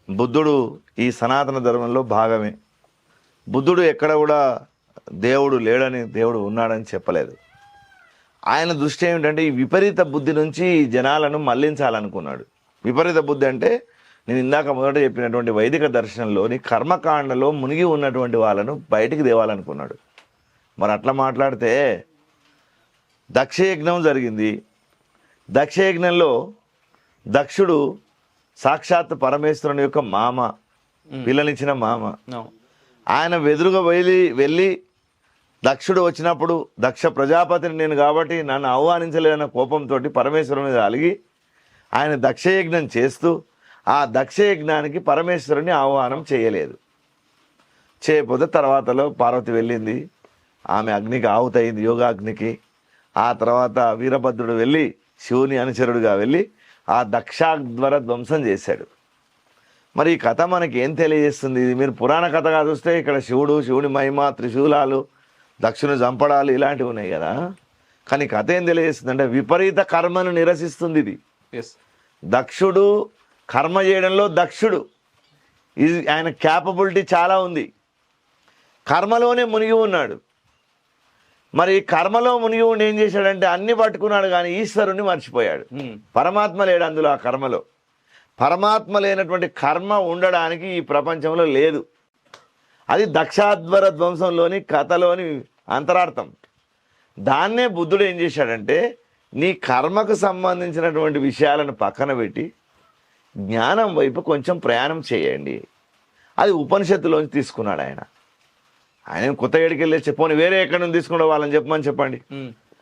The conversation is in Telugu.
బుద్ధుడు ఈ సనాతన ధర్మంలో భాగమే. బుద్ధుడు ఎక్కడ కూడా దేవుడు లేడని, దేవుడు ఉన్నాడని చెప్పలేదు. ఆయన దృష్టి ఏమిటంటే ఈ విపరీత బుద్ధి నుంచి జనాలను మళ్లించాలనుకున్నాడు. విపరీత బుద్ధి అంటే నేను ఇందాక మొదట చెప్పినటువంటి వైదిక దర్శనంలోని కర్మకాండలో మునిగి ఉన్నటువంటి వాళ్ళను బయటికి తేవాలనుకున్నాడు. మరి అట్లా మాట్లాడితే దక్షయజ్ఞం జరిగింది. దక్షయజ్ఞంలో దక్షుడు సాక్షాత్ పరమేశ్వరుని యొక్క మామ, పిల్లనిచ్చిన మామ. ఆయన వెదురుగా వెళ్ళి దక్షుడు వచ్చినప్పుడు దక్ష ప్రజాపతిని నేను కాబట్టి నన్ను ఆహ్వానించలేదన్న కోపంతో పరమేశ్వరుని మీద అలిగి ఆయన దక్షయజ్ఞం చేస్తూ ఆ దక్షయజ్ఞానికి పరమేశ్వరుని ఆహ్వానం చేయలేదు. చేయకపోతే తర్వాతలో పార్వతి వెళ్ళింది, ఆమె అగ్నికి ఆహుతయింది, యోగాగ్నికి. ఆ తర్వాత వీరభద్రుడు వెళ్ళి శివుని అనుచరుడుగా వెళ్ళి ఆ దక్షాధ్వర ధ్వంసం చేశాడు. మరి ఈ కథ మనకి ఏం తెలియజేస్తుంది? ఇది మీరు పురాణ కథగా చూస్తే ఇక్కడ శివుడు, శివుని మహిమ, త్రిశూలాలు, దక్షుని చంపడాలు ఇలాంటివి ఉన్నాయి కదా. కానీ కథ ఏం తెలియజేస్తుంది అంటే విపరీత కర్మను నిరసిస్తుంది ఇది. దక్షుడు కర్మ చేయడంలో దక్షుడు, ఇది ఆయన క్యాపబిలిటీ చాలా ఉంది. కర్మలోనే మునిగి ఉన్నాడు. మరి కర్మలో మునిగి ఉండి ఏం చేశాడంటే అన్ని పట్టుకున్నాడు కానీ ఈశ్వరుణ్ణి మర్చిపోయాడు. పరమాత్మ లేడు అందులో. ఆ కర్మలో పరమాత్మ లేనటువంటి కర్మ ఉండడానికి ఈ ప్రపంచంలో లేదు. అది దక్షాధ్వర ధ్వంసంలోని కథలోని అంతరార్థం. దాన్నే బుద్ధుడు ఏం చేశాడంటే నీ కర్మకు సంబంధించినటువంటి విషయాలను పక్కన పెట్టి జ్ఞానం వైపు కొంచెం ప్రయాణం చేయండి. అది ఉపనిషత్తులోంచి తీసుకున్నాడు ఆయన. ఆయన కొత్త ఏడికి వెళ్ళి చెప్పని వేరే ఎక్కడి నుంచి తీసుకున్న వాళ్ళని చెప్పమని చెప్పండి.